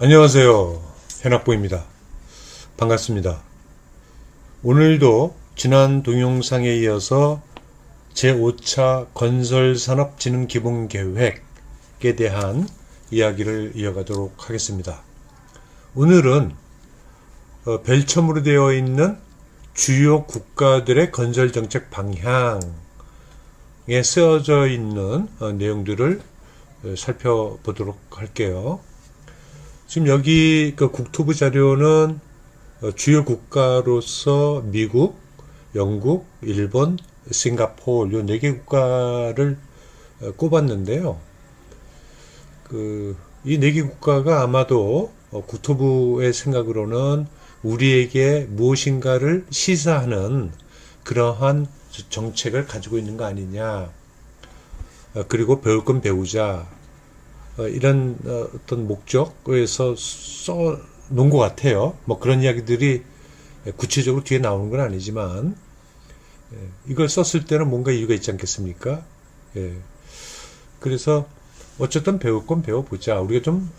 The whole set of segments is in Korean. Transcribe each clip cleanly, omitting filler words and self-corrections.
안녕하세요. 현학부입니다. 반갑습니다. 오늘도 지난 동영상에 이어서 제5차 건설산업진흥기본계획에 대한 이야기를 이어가도록 하겠습니다. 오늘은 별첨으로 되어 있는 주요 국가들의 건설정책 방향에 쓰여져 있는 내용들을 살펴보도록 할게요. 지금 여기 그 국토부 자료는 주요 국가로서 미국, 영국, 일본, 싱가포르 요 4개 국가를 꼽았는데요. 이 4개 국가가 아마도 국토부의 생각으로는 우리에게 무엇인가를 시사하는 그러한 정책을 가지고 있는 거 아니냐. 그리고 배울 건 배우자. 이런 어떤 목적에서 써 놓은 것 같아요. 뭐 그런 이야기들이 구체적으로 뒤에 나오는 건 아니지만 이걸 썼을 때는 뭔가 이유가 있지 않겠습니까? 그래서 어쨌든 배울 건 배워보자. 우리가 좀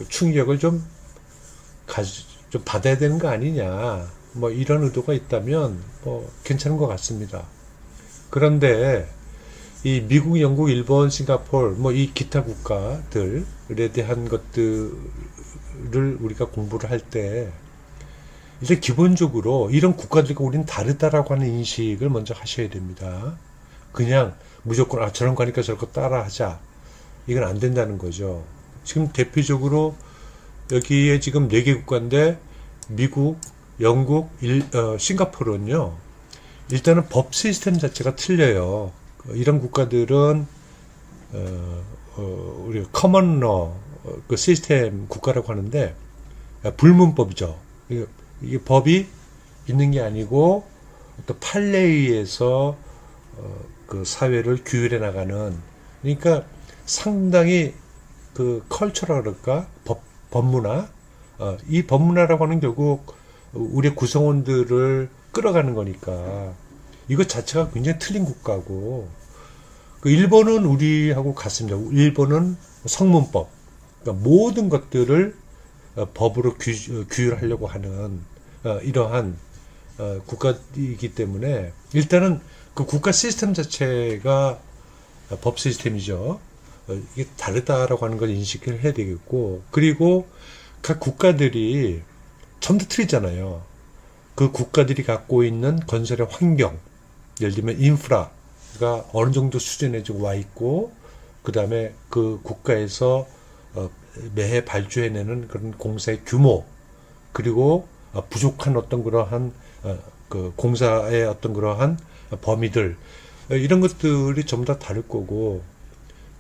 충격을 좀 받아야 되는 거 아니냐. 뭐 이런 의도가 있다면 뭐 괜찮은 것 같습니다. 그런데 이 미국, 영국, 일본, 싱가포르, 뭐 이 기타 국가들에 대한 것들을 우리가 공부를 할 때, 일단 기본적으로 이런 국가들과 우리는 다르다라고 하는 인식을 먼저 하셔야 됩니다. 그냥 무조건, 저런 거니까 저런 거 따라 하자. 이건 안 된다는 거죠. 지금 대표적으로 여기에 지금 4개 국가인데, 미국, 영국, 싱가포르는요, 일단은 법 시스템 자체가 틀려요. 이런 국가들은 우리 커먼러 그 시스템 국가라고 하는데 불문법이죠. 이게 법이 있는 게 아니고 또 판례에 의해서 그 사회를 규율해 나가는, 그러니까 상당히 그 컬처라 그럴까, 법문화, 이 법문화라고 하는 결국 우리의 구성원들을 끌어가는 거니까 이것 자체가 굉장히 틀린 국가고, 그 일본은 우리하고 같습니다. 일본은 성문법, 그러니까 모든 것들을 법으로 규율하려고 하는 이러한 국가이기 때문에 일단은 그 국가 시스템 자체가 법 시스템이죠. 이게 다르다라고 하는 걸 인식을 해야 되겠고, 그리고 각 국가들이 전부 틀리잖아요. 그 국가들이 갖고 있는 건설의 환경, 예를 들면 인프라가 어느 정도 수준에 좀 와 있고, 그 다음에 그 국가에서 매해 발주해내는 그런 공사의 규모, 그리고 부족한 어떤 그러한 그 공사의 어떤 그러한 범위들, 이런 것들이 전부 다 다를 거고,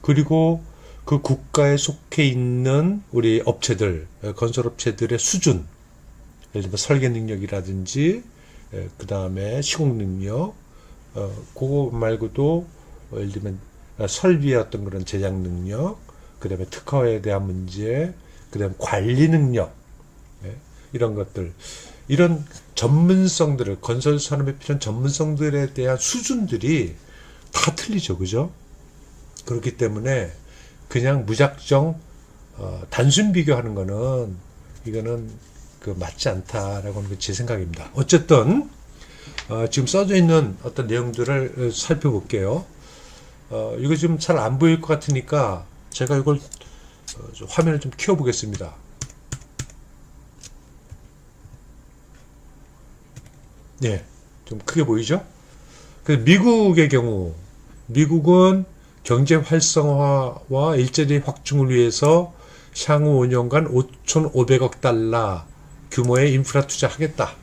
그리고 그 국가에 속해 있는 우리 업체들, 건설업체들의 수준, 예를 들면 설계 능력이라든지, 그 다음에 시공 능력, 그거 말고도 예를 들면 설비의 어떤 그런 제작 능력, 그 다음에 특허에 대한 문제, 그 다음에 관리 능력, 이런 것들, 이런 전문성들을, 건설 산업에 필요한 전문성들에 대한 수준들이 다 틀리죠, 그죠? 그렇기 때문에 그냥 무작정 단순 비교하는 거는 이거는 맞지 않다라고 하는 게 제 생각입니다. 어쨌든 지금 써져 있는 어떤 내용들을 살펴볼게요. 이거 지금 잘 안 보일 것 같으니까 제가 이걸 화면을 좀 키워보겠습니다. 네, 좀 크게 보이죠? 미국의 경우, 미국은 경제 활성화와 일자리 확충을 위해서 향후 5년간 5,500억 달러 규모의 인프라 투자하겠다.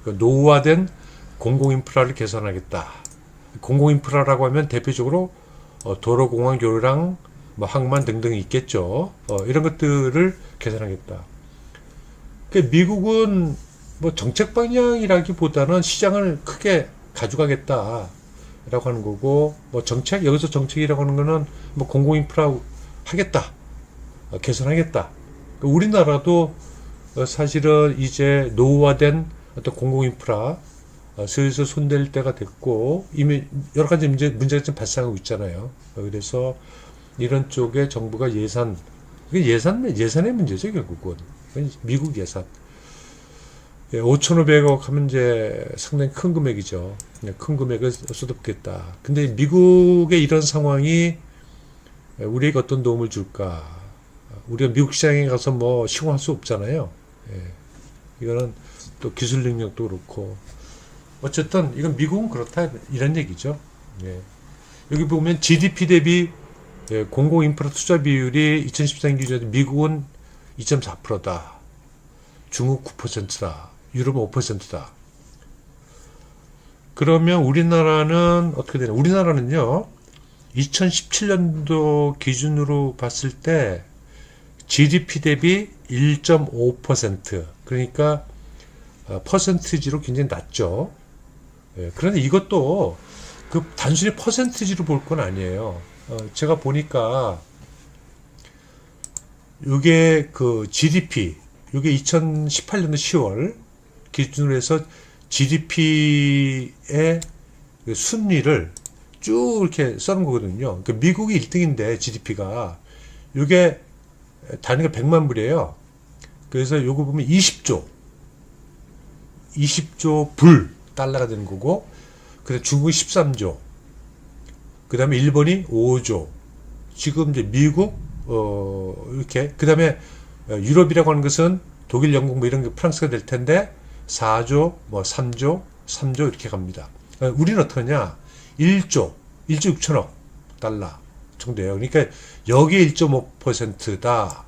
노후화된 공공인프라를 개선하겠다. 공공인프라라고 하면 대표적으로 도로, 공항, 교량, 뭐 항만 등등이 있겠죠. 이런 것들을 개선하겠다. 미국은 뭐 정책 방향이라기보다는 시장을 크게 가져가겠다라고 하는 거고, 뭐 정책, 여기서 정책이라고 하는 거는 뭐 공공인프라 하겠다, 개선하겠다. 우리나라도 사실은 이제 노후화된 어떤 공공인프라 슬슬 손댈 때가 됐고, 이미 여러 가지 문제가 좀 발생하고 있잖아요. 그래서 이런 쪽에 정부가 예산 이게 예산의 문제죠, 결국은. 미국 예산. 5,500억 하면 이제 상당히 큰 금액이죠. 큰 금액을 쏟아붓겠다. 근데 미국의 이런 상황이 우리에게 어떤 도움을 줄까? 우리가 미국 시장에 가서 뭐 시공할 수 없잖아요. 이거는 또 기술 능력도 그렇고. 어쨌든 이건 미국은 그렇다 이런 얘기죠. 여기 보면 GDP 대비 공공 인프라 투자 비율이 2014년 기준에 미국은 2.4%다. 중국 9%다. 유럽은 5%다. 그러면 우리나라는 어떻게 되냐? 우리나라는요, 2017년도 기준으로 봤을 때 GDP 대비 1.5%. 그러니까 퍼센티지로 굉장히 낮죠. 그런데 이것도 그 단순히 퍼센티지로 볼 건 아니에요. 제가 보니까 이게 그 GDP, 이게 2018년도 10월 기준으로 해서 GDP의 순위를 쭉 이렇게 써는 거거든요. 그러니까 미국이 1등인데 GDP가 이게 단위가 100만 불이에요. 그래서 요거 보면 20조 불 달러가 되는 거고, 그다음에 중국이 13조, 그다음에 일본이 5조, 지금 이제 미국 이렇게, 그다음에 유럽이라고 하는 것은 독일, 영국 뭐 이런 게 프랑스가 될 텐데 4조, 뭐 3조 이렇게 갑니다. 우리는 어떠냐? 1조 6천억 달러 정도예요. 그러니까 여기에 1.5%다.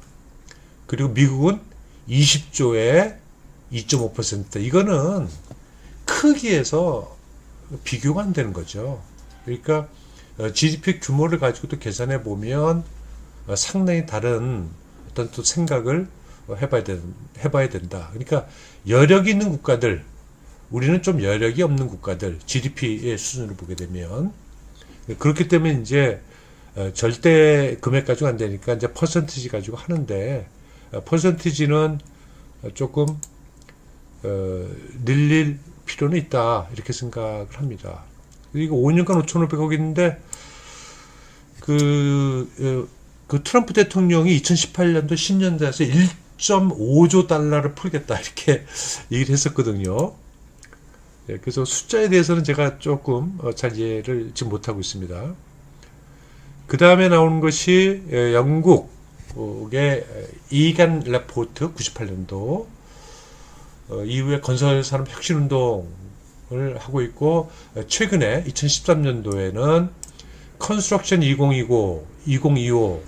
그리고 미국은 20조에 2.5%. 이거는 크기에서 비교가 안 되는 거죠. 그러니까 GDP 규모를 가지고 또 계산해 보면 상당히 다른 어떤 또 생각을 해봐야 된다. 그러니까 여력이 있는 국가들, 우리는 좀 여력이 없는 국가들, GDP의 수준을 보게 되면, 그렇기 때문에 이제 절대 금액 가지고 안 되니까 이제 퍼센티지 가지고 하는데, 퍼센티지는 조금 늘릴 필요는 있다, 이렇게 생각을 합니다. 그리고 5년간 5,500억 있는데 그 트럼프 대통령이 2018년도 신년도에서 1.5조 달러를 풀겠다 이렇게 얘기를 했었거든요. 그래서 숫자에 대해서는 제가 조금 잘 이해를 지금 못하고 있습니다. 그 다음에 나오는 것이 영국의 이간 레포트 98년도 이후에 건설산업 혁신운동을 하고 있고, 최근에 2013년도에는 컨스트럭션 2025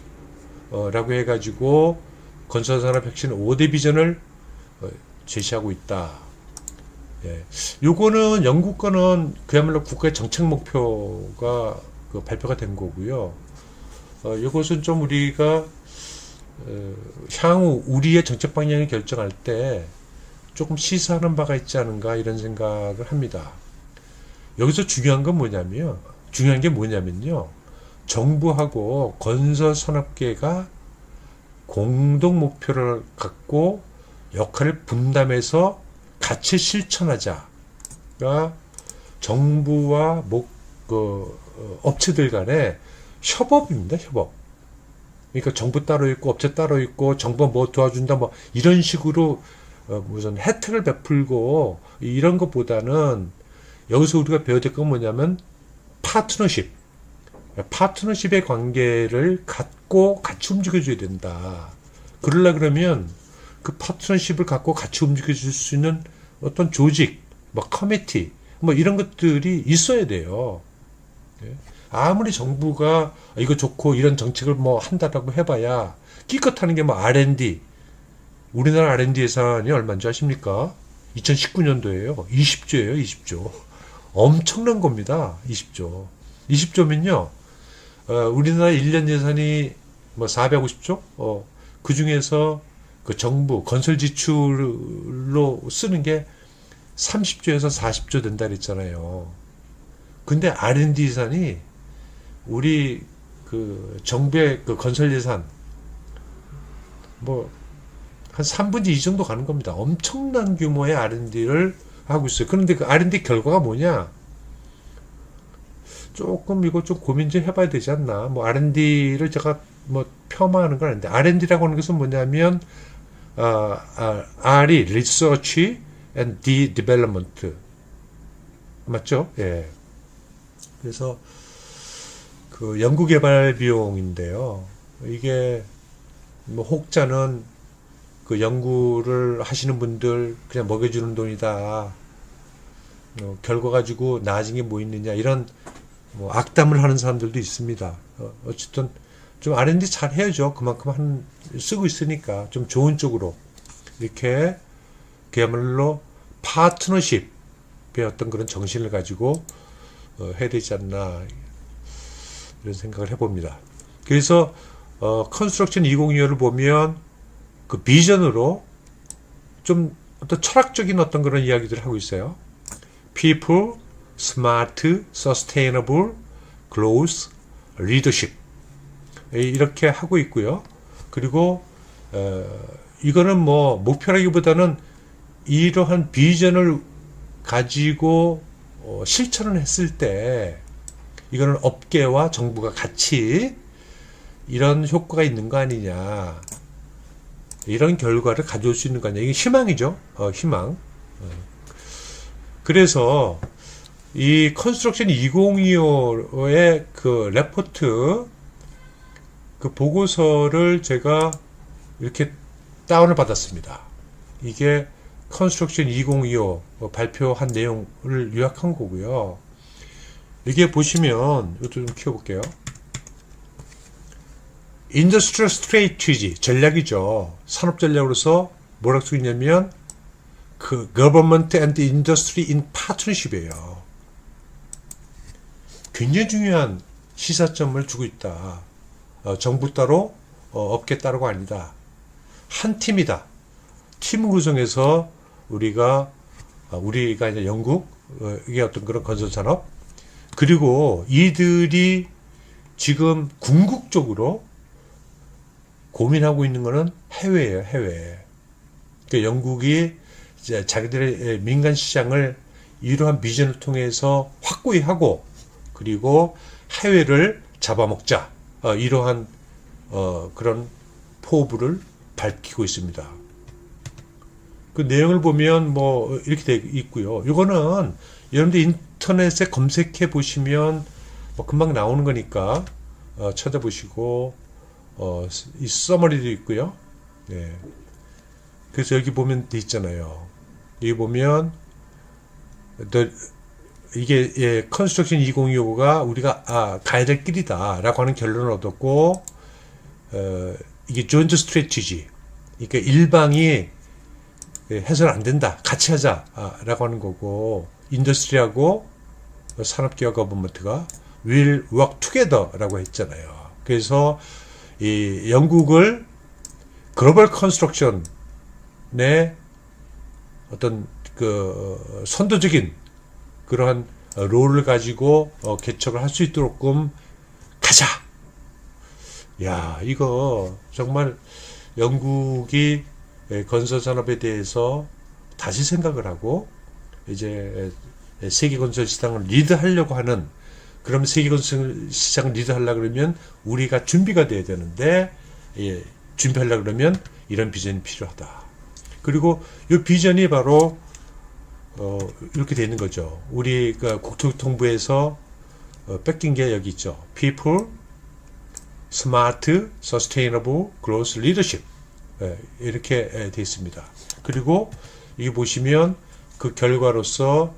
라고 해가지고 건설산업 혁신 5대 비전을 제시하고 있다. 요거는 영국 거는 그야말로 국가의 정책 목표가 발표가 된 거고요. 이것은 좀 우리가 향후 우리의 정책 방향을 결정할 때 조금 시사하는 바가 있지 않은가 이런 생각을 합니다. 여기서 중요한 게 뭐냐면요. 정부하고 건설산업계가 공동 목표를 갖고 역할을 분담해서 같이 실천하자가 정부와 업체들 간의 협업입니다. 협업. 그러니까 정부 따로 있고 업체 따로 있고 정부 뭐 도와준다 뭐 이런 식으로 무슨 혜택을 베풀고 이런 것보다는 여기서 우리가 배워야 될 건 뭐냐면 파트너십의 관계를 갖고 같이 움직여줘야 된다. 그러면 그 파트너십을 갖고 같이 움직여줄 수 있는 어떤 조직, 뭐 커미티, 뭐 이런 것들이 있어야 돼요. 아무리 정부가 이거 좋고 이런 정책을 뭐 한다라고 해봐야 끼껏하는 게 뭐 R&D, 우리나라 R&D 예산이 얼마인지 아십니까? 2019년도에요. 20조예요, 20조. 엄청난 겁니다. 20조. 20조면요. 우리나라 1년 예산이 뭐 450조? 그 중에서 그 정부 건설 지출로 쓰는 게 30조에서 40조 된다 그랬잖아요. 근데 R&D 예산이 우리 그 정부의 그 건설 예산 뭐 한 3분의 2 정도 가는 겁니다. 엄청난 규모의 R&D를 하고 있어요. 그런데 그 R&D 결과가 뭐냐? 조금 이거 좀 고민 좀 해봐야 되지 않나? 뭐 R&D를 제가 뭐 폄하하는 건 아닌데 R&D라고 하는 것은 뭐냐면 R이 Research and Development 맞죠? 예. 그래서 그 연구개발 비용인데요. 이게 뭐 혹자는 그 연구를 하시는 분들 그냥 먹여주는 돈이다. 결과 가지고 나아진 게 뭐 있느냐 이런 뭐 악담을 하는 사람들도 있습니다. 어쨌든 좀 R&D 잘 해야죠. 그만큼 쓰고 있으니까 좀 좋은 쪽으로 이렇게 그야말로 파트너십의 어떤 그런 정신을 가지고 해야 되지 않나 이런 생각을 해봅니다. 그래서 컨스트럭션 2025를 보면 그 비전으로 좀 어떤 철학적인 어떤 그런 이야기들을 하고 있어요. People, Smart, Sustainable, Growth, Leadership 이렇게 하고 있고요. 그리고 이거는 뭐 목표라기보다는 이러한 비전을 가지고 실천을 했을 때 이거는 업계와 정부가 같이 이런 효과가 있는 거 아니냐 이런 결과를 가져올 수 있는 거 아니냐 이게 희망이죠. 희망. 그래서 이 컨스트럭션 2025의 그 레포트 그 보고서를 제가 이렇게 다운을 받았습니다. 이게 컨스트럭션 2025 발표한 내용을 요약한 거고요. 이게 보시면 이것도 좀 키워볼게요. 인더스트리얼 스트레이티지 전략이죠. 산업 전략으로서 뭐라고 써 있냐면 그 Government and Industry in Partnership이에요. 굉장히 중요한 시사점을 주고 있다. 정부 따로 업계 따로가 아니다. 한 팀이다. 팀 구성해서 우리가 이제 영국 이게 어떤 그런 건설 산업 그리고 이들이 지금 궁극적으로 고민하고 있는 거는 해외예요. 해외. 그러니까 영국이 이제 자기들의 민간 시장을 이러한 비전을 통해서 확고히 하고 그리고 해외를 잡아먹자. 이러한 그런 포부를 밝히고 있습니다. 그 내용을 보면 뭐 이렇게 돼 있고요. 이거는 여러분들 인터넷에 검색해 보시면 뭐 금방 나오는 거니까 찾아보시고 이 서머리도 있고요. 네. 그래서 여기 보면 돼 있잖아요. 여기 보면 이게 컨스트럭션 2025가 우리가 가야 될 길이다라고 하는 결론을 얻었고 이게 조인트 스트래티지 그러니까 일방이 해서는 안 된다. 같이 하자라고 하는 거고 인더스트리하고 산업계와 거버먼트가 will work together라고 했잖아요. 그래서 이 영국을 글로벌 컨스트럭션의 어떤 그 선도적인 그러한 롤을 가지고 개척을 할 수 있도록끔 가자. 야, 이거 정말 영국이 건설 산업에 대해서 다시 생각을 하고 이제 세계 건설 시장을 리드하려고 하는 그러면 세계 건설 시장을 리드하려고 그러면 우리가 준비가 돼야 되는데 준비하려고 그러면 이런 비전이 필요하다. 그리고 이 비전이 바로 이렇게 되어 있는 거죠. 우리가 국토교통부에서 뺏긴 게 여기 있죠. People, Smart, Sustainable, Growth, Leadership 이렇게 되어 있습니다. 그리고 여기 보시면 그 결과로서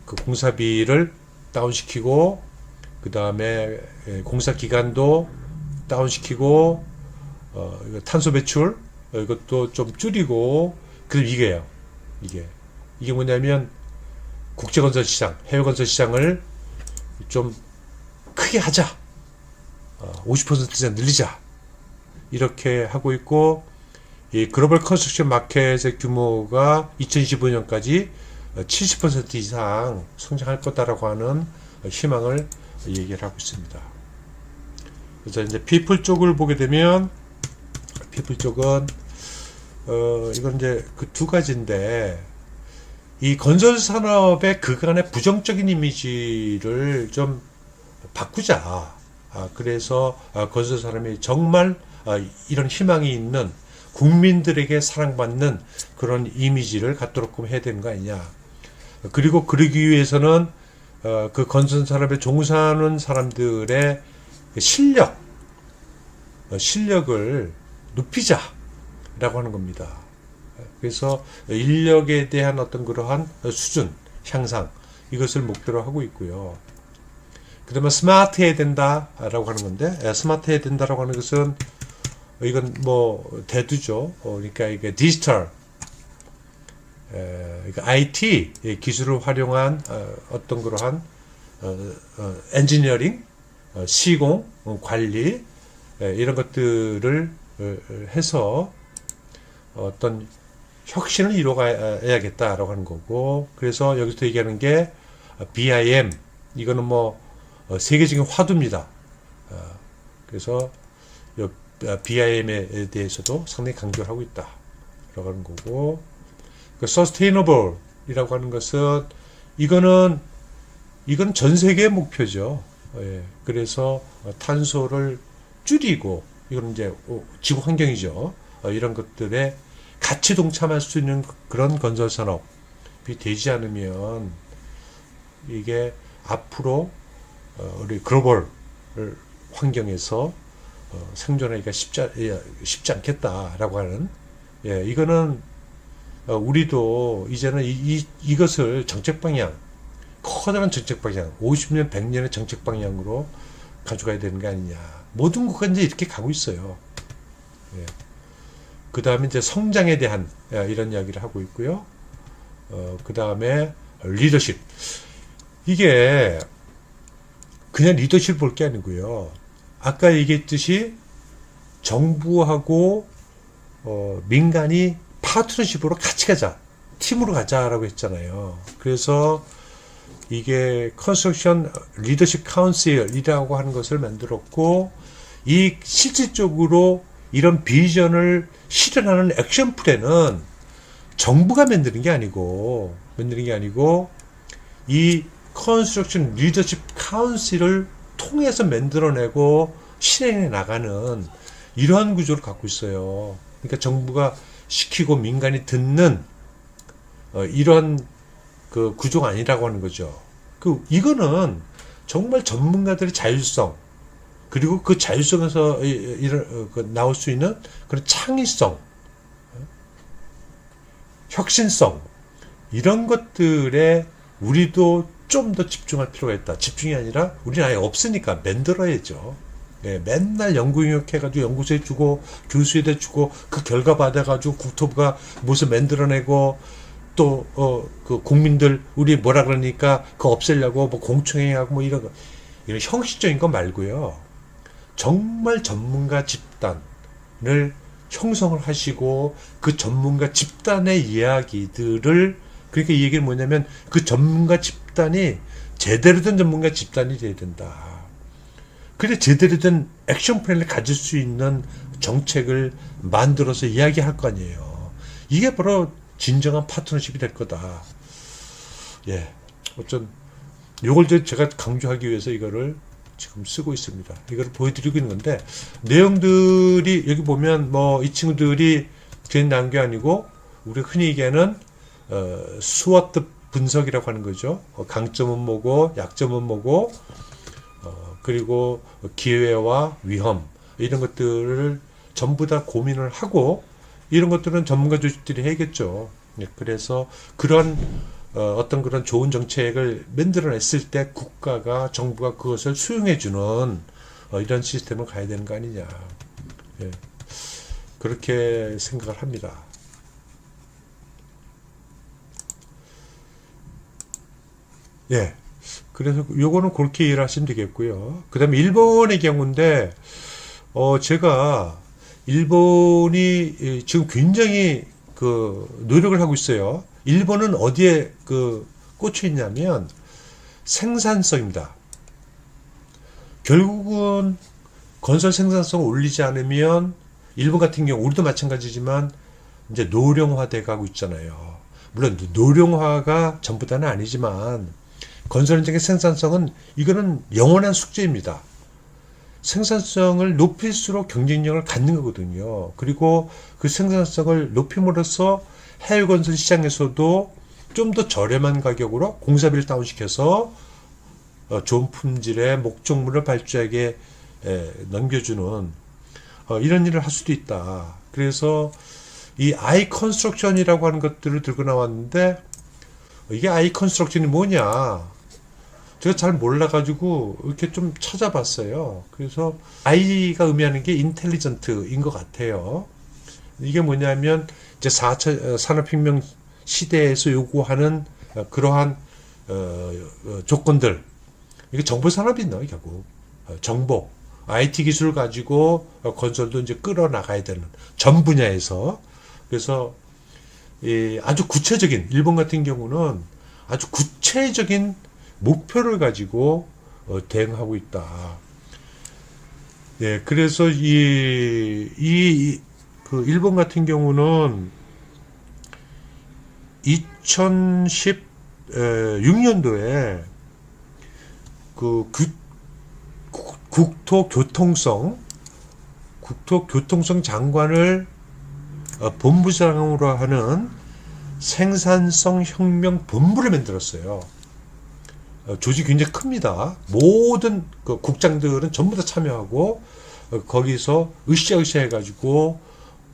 그 공사비를 다운시키고 그 다음에 공사 기간도 다운시키고 탄소 배출 이것도 좀 줄이고 그럼 이게요. 이게 뭐냐면 국제건설 시장, 해외건설 시장을 좀 크게 하자. 50% 이상 늘리자. 이렇게 하고 있고 이 글로벌 컨스트럭션 마켓의 규모가 2025년까지 70% 이상 성장할 거다라고 하는 희망을 얘기를 하고 있습니다. 그래서 이제 피플 쪽을 보게 되면 피플 쪽은 이건 이제 그 두 가지인데 이 건설 산업의 그간의 부정적인 이미지를 좀 바꾸자. 그래서 건설 사람이 정말 이런 희망이 있는 국민들에게 사랑받는 그런 이미지를 갖도록 해야 되는 거 아니냐. 그리고 그러기 위해서는 그 건설 산업에 종사하는 사람들의 실력을 높이자라고 하는 겁니다. 그래서 인력에 대한 어떤 그러한 수준 향상, 이것을 목표로 하고 있고요. 그 다음에 스마트해야 된다라고 하는 건데, 스마트해야 된다라고 하는 것은 이건 뭐 대두죠. 그러니까 이게 디지털, IT 기술을 활용한 어떤 그러한 엔지니어링, 시공, 관리, 이런 것들을 해서 어떤 혁신을 이뤄가야겠다라고 하는 거고, 그래서 여기서 얘기하는 게 BIM, 이거는 뭐 세계적인 화두입니다. 그래서 BIM에 대해서도 상당히 강조를 하고 있다라고 하는 거고, 그 Sustainable이라고 하는 것은 이건 전 세계의 목표죠. 그래서 탄소를 줄이고, 이건 이제 지구 환경이죠. 이런 것들에 같이 동참할 수 있는 그런 건설 산업이 되지 않으면 이게 앞으로 우리 글로벌 환경에서 생존하기가 쉽지 않겠다라고 하는, 이거는 우리도 이제는 이것을 정책 방향, 커다란 정책 방향, 50년, 100년의 정책 방향으로 가져가야 되는 게 아니냐. 모든 국가가 이제 이렇게 가고 있어요. 그 다음에 이제 성장에 대한 이런 이야기를 하고 있고요. 그 다음에 리더십. 이게 그냥 리더십 볼 게 아니고요. 아까 얘기했듯이 정부하고 민간이 파트너십으로 같이 가자, 팀으로 가자라고 했잖아요. 그래서 이게 컨스트럭션 리더십 카운슬이라고 하는 것을 만들었고, 이 실질적으로 이런 비전을 실현하는 액션 플랜은 정부가 만드는 게 아니고 이 컨스트럭션 리더십 카운슬을 통해서 만들어내고 실행해 나가는 이러한 구조를 갖고 있어요. 그러니까 정부가 시키고 민간이 듣는 이런 그 구조가 아니라고 하는 거죠. 이거는 정말 전문가들의 자율성, 그리고 그 자율성에서 나올 수 있는 그런 창의성, 혁신성, 이런 것들에 우리도 좀 더 집중할 필요가 있다. 집중이 아니라 우리는 아예 없으니까 만들어야죠. 맨날 연구용역 해가지고 연구소에 주고 교수에다 주고 그 결과 받아가지고 국토부가 무엇을 만들어내고 또 그 국민들 우리 뭐라 그러니까 그거 없애려고 뭐 공청회하고 뭐 이런 형식적인 거 말고요. 정말 전문가 집단을 형성을 하시고 그 전문가 집단의 이야기들을, 그러니까 이 얘기는 뭐냐면 그 전문가 집단이 제대로 된 전문가 집단이 돼야 된다. 그래 제대로 된 액션 플랜을 가질 수 있는 정책을 만들어서 이야기할 거 아니에요. 이게 바로 진정한 파트너십이 될 거다. 어쩐 요걸 제가 강조하기 위해서 이거를 지금 쓰고 있습니다. 이거를 보여드리고 있는 건데, 내용들이 여기 보면 뭐 이 친구들이 괜히 나온 게 아니고 우리 흔히 얘기하는 스워트 분석이라고 하는 거죠. 강점은 뭐고 약점은 뭐고 그리고 기회와 위험, 이런 것들을 전부 다 고민을 하고, 이런 것들은 전문가 조직들이 해야겠죠. 그래서 그런 어떤 그런 좋은 정책을 만들어냈을 때 국가가, 정부가 그것을 수용해주는 이런 시스템을 가야 되는 거 아니냐. 그렇게 생각을 합니다. 그래서 요거는 그렇게 이해를 하시면 되겠고요. 그 다음에 일본의 경우인데, 제가 일본이 지금 굉장히 그 노력을 하고 있어요. 일본은 어디에 꽂혀 있냐면 생산성입니다. 결국은 건설 생산성을 올리지 않으면, 일본 같은 경우 우리도 마찬가지지만 이제 노령화돼 가고 있잖아요. 물론 노령화가 전부 다는 아니지만 건설 현장의 생산성은 이거는 영원한 숙제입니다. 생산성을 높일수록 경쟁력을 갖는 거거든요. 그리고 그 생산성을 높임으로써 해외 건설 시장에서도 좀 더 저렴한 가격으로 공사비를 다운시켜서 좋은 품질의 목적물을 발주하게 넘겨주는 이런 일을 할 수도 있다. 그래서 이 아이 컨스트럭션이라고 하는 것들을 들고 나왔는데, 이게 아이 컨스트럭션이 뭐냐, 제가 잘 몰라가지고 이렇게 좀 찾아봤어요. 그래서 I가 의미하는 게 인텔리전트인 것 같아요. 이게 뭐냐면 이제 4차 산업혁명 시대에서 요구하는 그러한 조건들, 이게 정보 산업이나 결국 정보, IT 기술을 가지고 건설도 이제 끌어나가야 되는 전 분야에서. 그래서 아주 구체적인, 일본 같은 경우는 아주 구체적인 목표를 가지고 대응하고 있다. 예, 그래서 그 일본 같은 경우는 2016년도에 그 국토교통성 장관을 본부장으로 하는 생산성 혁명 본부를 만들었어요. 조직이 굉장히 큽니다. 모든 그 국장들은 전부 다 참여하고 거기서 으쌰으쌰 해가지고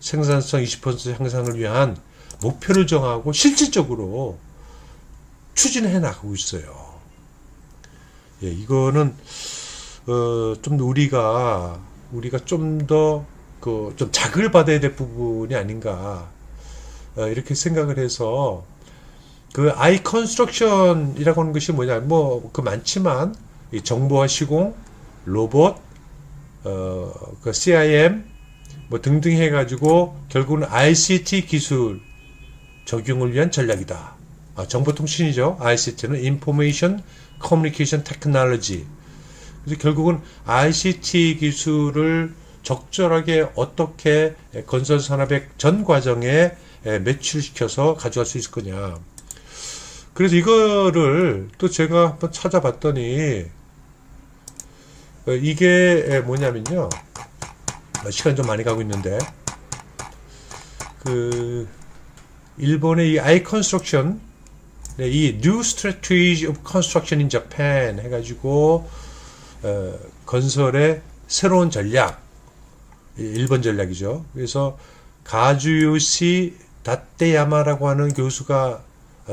생산성 20% 향상을 위한 목표를 정하고 실질적으로 추진해 나가고 있어요. 예, 이거는 좀 우리가 좀 더 좀 자극을 받아야 될 부분이 아닌가 이렇게 생각을 해서, 그 아이 컨스트럭션이라고 하는 것이 뭐냐, 뭐 그 많지만 이 정보화 시공, 로봇, 그 CIM 뭐 등등 해가지고 결국은 ICT 기술 적용을 위한 전략이다. 정보통신이죠. ICT는 Information Communication Technology. 그래서 결국은 ICT 기술을 적절하게 어떻게 건설 산업의 전 과정에 매출시켜서 가져갈 수 있을 거냐. 그래서 이거를 또 제가 한번 찾아봤더니 이게 뭐냐면요, 시간 좀 많이 가고 있는데, 그 일본의 이 아이 컨스트럭션, 이 New Strategy of Construction in Japan 해가지고 건설의 새로운 전략, 일본 전략이죠. 그래서 가주요시 다테야마라고 하는 교수가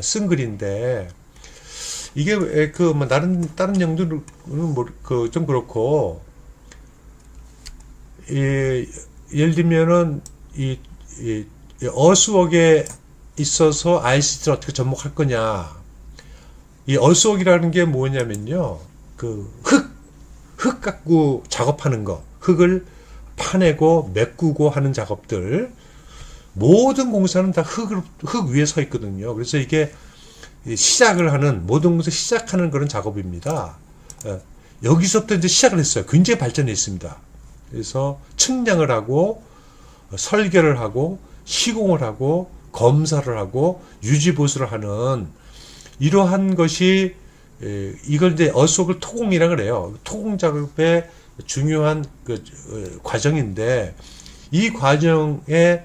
쓴 글인데, 이게 그 뭐 다른 영들은 뭐 그 좀 그렇고, 예를 들면은 이 어스웍에 있어서 ICT를 어떻게 접목할 거냐. 이 어스웍이라는 게 뭐냐면요, 그 흙 갖고 작업하는 거, 흙을 파내고 메꾸고 하는 작업들, 모든 공사는 다 흙 위에 서 있거든요. 그래서 이게 시작을 하는, 모든 것을 시작하는 그런 작업입니다. 여기서부터 이제 시작을 했어요. 굉장히 발전했습니다. 그래서 측량을 하고 설계를 하고 시공을 하고 검사를 하고 유지보수를 하는 이러한 것이, 이걸 이제 어스웍을 토공이라고 그래요. 토공 작업의 중요한 그 과정인데, 이 과정에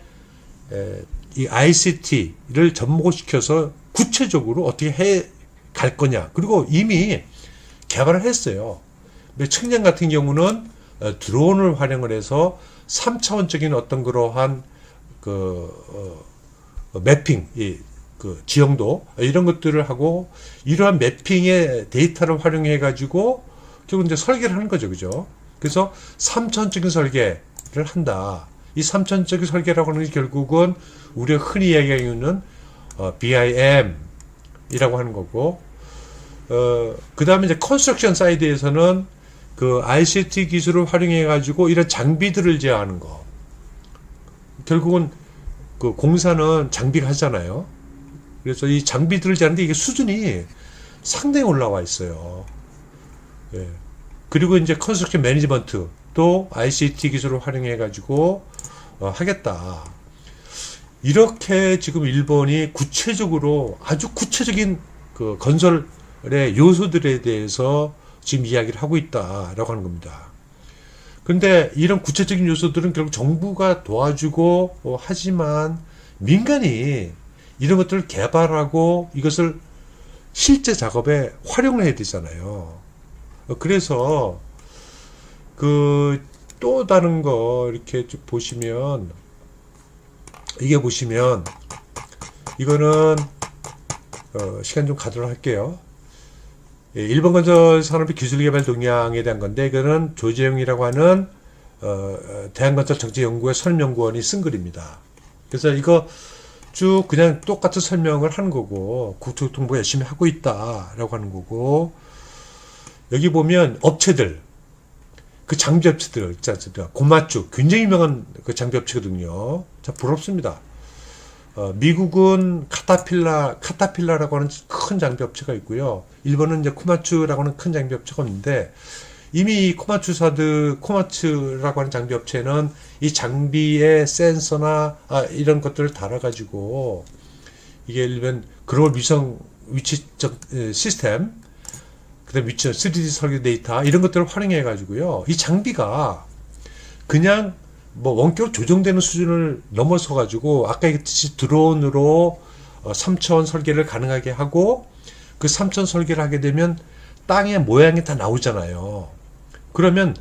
이 ICT를 접목시켜서 구체적으로 어떻게 해 갈 거냐. 그리고 이미 개발을 했어요. 측량 같은 경우는 드론을 활용을 해서 3차원적인 어떤 그러한 매핑, 그 지형도 이런 것들을 하고, 이러한 매핑의 데이터를 활용해 가지고 결국 이제 설계를 하는 거죠, 그죠? 그래서 3차원적인 설계를 한다. 이 3차원적인 설계라고 하는 게 결국은 우리가 흔히 이야기하는 BIM이라고 하는 거고, 그 다음에 이제 컨스트럭션 사이드에서는 그 ICT 기술을 활용해 가지고 이런 장비들을 제어하는 거. 결국은 그 공사는 장비가 하잖아요. 그래서 이 장비들을 제어하는데 이게 수준이 상당히 올라와 있어요. 예. 그리고 이제 컨스트럭션 매니지먼트 또 ICT 기술을 활용해 가지고 하겠다. 이렇게 지금 일본이 구체적으로, 아주 구체적인 그 건설의 요소들에 대해서 지금 이야기를 하고 있다라고 하는 겁니다. 근데 이런 구체적인 요소들은 결국 정부가 도와주고 하지만 민간이 이런 것들을 개발하고 이것을 실제 작업에 활용을 해야 되잖아요. 그래서 그 또 다른 거 이렇게 쭉 보시면 이게 보시면 이거는 시간 좀 가도록 할게요. 예, 일본 건설 산업의 기술 개발 동향에 대한 건데 이거는 조재영이라고 하는 대한건설 정책연구회 설명구원이 쓴 글입니다. 그래서 이거 쭉 그냥 똑같은 설명을 하는 거고 국토교통부 열심히 하고 있다라고 하는 거고 여기 보면 업체들 그 장비 업체들 있지 않습니까? 고마츠 굉장히 유명한 그 장비 업체거든요. 참 부럽습니다. 미국은 카타필라라고 하는 큰 장비 업체가 있고요. 일본은 이제 코마츠라고 하는 큰 장비 업체가 있는데 이미 코마츠라고 하는 장비 업체는 이 장비의 센서나 이런 것들을 달아가지고 이게 일본 글로벌 위성 위치적 시스템, 그다음 위치 3D 설계 데이터 이런 것들을 활용해 가지고요. 이 장비가 그냥 뭐 원격으로 조정되는 수준을 넘어서 가지고 아까 얘기했듯이 드론으로 3차원 설계를 가능하게 하고 그 3차원 설계를 하게 되면 땅의 모양이 다 나오잖아요. 그러면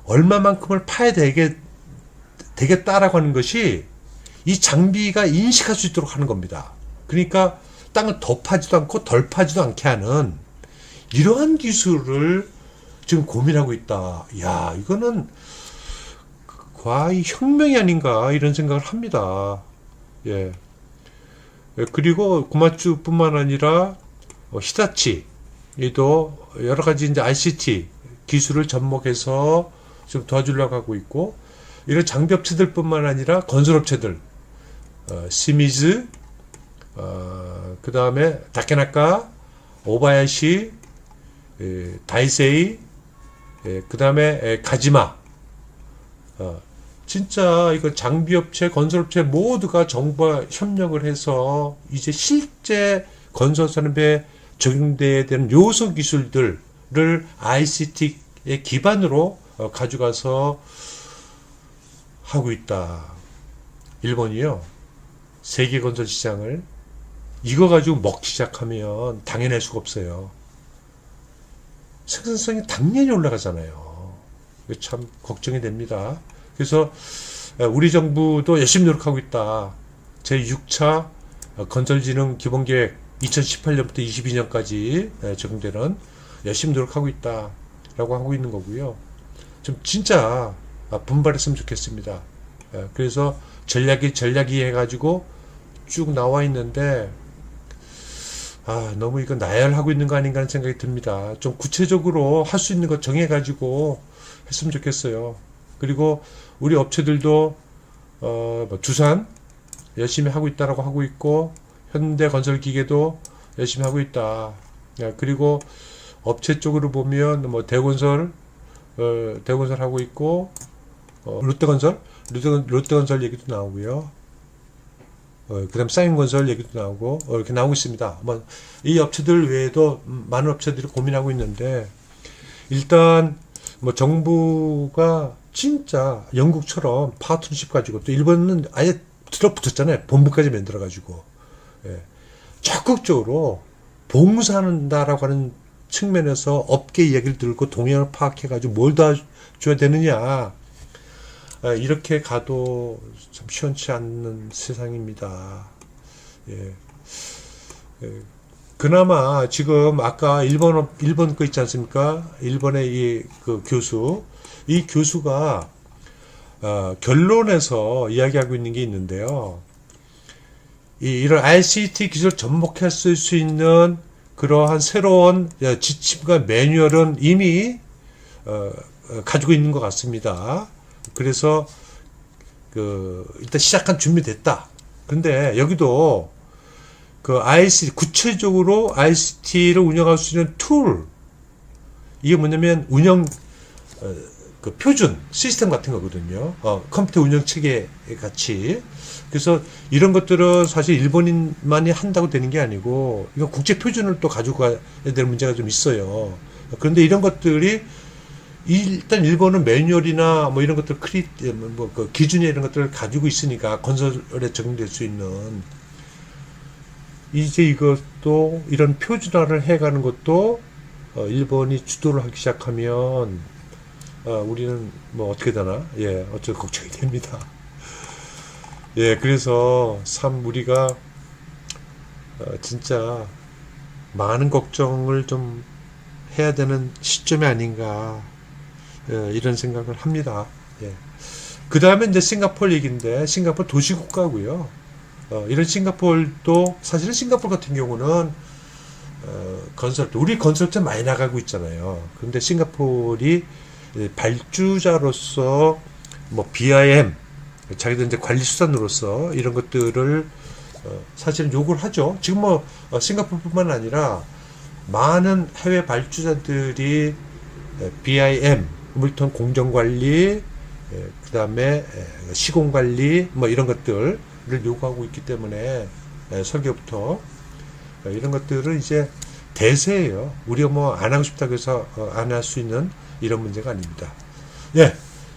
얼마만큼을 파야 되겠다라고 하는 것이 이 장비가 인식할 수 있도록 하는 겁니다. 그러니까 땅을 더 파지도 않고 덜 파지도 않게 하는 이러한 기술을 지금 고민하고 있다. 야, 이거는 거의 혁명이 아닌가 이런 생각을 합니다. 예. 그리고 고마츠뿐만 아니라 히타치도 여러 가지 이제 ICT 기술을 접목해서 좀 도와주려고 하고 있고 이런 장비 업체들뿐만 아니라 건설 업체들 시미즈 그 다음에 다케나카 오바야시 다이세이 그 다음에 가지마 진짜 이거 장비업체, 건설업체 모두가 정부와 협력을 해서 이제 실제 건설 산업에 적용돼야 되는 요소 기술들을 ICT의 기반으로 가져가서 하고 있다. 일본이요. 세계 건설 시장을 이거 가지고 먹기 시작하면 당연할 수가 없어요. 생산성이 당연히 올라가잖아요. 참 걱정이 됩니다. 그래서 우리 정부도 열심히 노력하고 있다. 제6차 건설진흥 기본계획 2018년부터 22년까지 적용되는 열심히 노력하고 있다라고 하고 있는 거고요. 좀 진짜 분발했으면 좋겠습니다. 그래서 전략이 해가지고 쭉 나와 있는데 너무 이거 나열하고 있는 거 아닌가 하는 생각이 듭니다. 좀 구체적으로 할 수 있는 거 정해가지고 했으면 좋겠어요. 그리고 우리 업체들도 두산 열심히 하고 있다라고 하고 있고 현대건설기계도 열심히 하고 있다. 그리고 업체 쪽으로 보면 뭐 대건설 하고 있고 롯데건설 얘기도 나오고요. 그다음 사인건설 얘기도 나오고 이렇게 나오고 있습니다. 이 업체들 외에도 많은 업체들이 고민하고 있는데 일단 뭐 정부가 진짜 영국처럼 파트너십 가지고 또 일본은 아예 들어붙었잖아요. 본부까지 만들어가지고 적극적으로 봉사한다라고 하는 측면에서 업계 이야기를 들고 동향을 파악해가지고 뭘 도와줘야 되느냐 이렇게 가도 참 시원치 않는 세상입니다. 그나마 지금 아까 일본 거 있지 않습니까? 일본의 이 교수가 결론에서 이야기하고 있는 게 있는데요. 이런 ICT 기술 접목할 수 있는 그러한 새로운 지침과 매뉴얼은 이미 가지고 있는 것 같습니다. 그래서 일단 시작한 준비됐다. 근데 여기도 구체적으로 ICT를 운영할 수 있는 툴, 이게 뭐냐면 표준 시스템 같은 거거든요. 컴퓨터 운영 체계 같이. 그래서 이런 것들은 사실 일본인만이 한다고 되는 게 아니고 이건 국제 표준을 또 가지고 가야 될 문제가 좀 있어요. 그런데 이런 것들이 일단 일본은 매뉴얼이나 뭐 이런 것들 그 기준이 이런 것들을 가지고 있으니까 건설에 적용될 수 있는 이제 이것도 이런 표준화를 해가는 것도 일본이 주도를 하기 시작하면 우리는 뭐 어떻게 되나 어쩔 걱정이 됩니다. 그래서 참 우리가 진짜 많은 걱정을 좀 해야 되는 시점이 아닌가 이런 생각을 합니다. 그 다음에 이제 싱가포르 얘기인데 싱가포르 도시국가고요. 이런 싱가포르도 사실은 싱가포르 같은 경우는 우리 건설업체 많이 나가고 있잖아요. 근데 싱가포르이 발주자로서 뭐 BIM 자기들 이제 관리수단으로서 이런 것들을 사실은 요구를 하죠. 지금 뭐 싱가포르뿐만 아니라 많은 해외 발주자들이 BIM 물통 공정관리 그 다음에 시공관리 뭐 이런 것들을 요구하고 있기 때문에 설계부터 이런 것들은 이제 대세예요. 우리가 뭐 안 하고 싶다고 해서 안 할 수 있는 이런 문제가 아닙니다.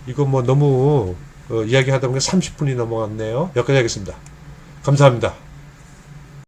이거 뭐 너무 이야기하다 보니까 30분이 넘어갔네요. 여기까지 하겠습니다. 감사합니다.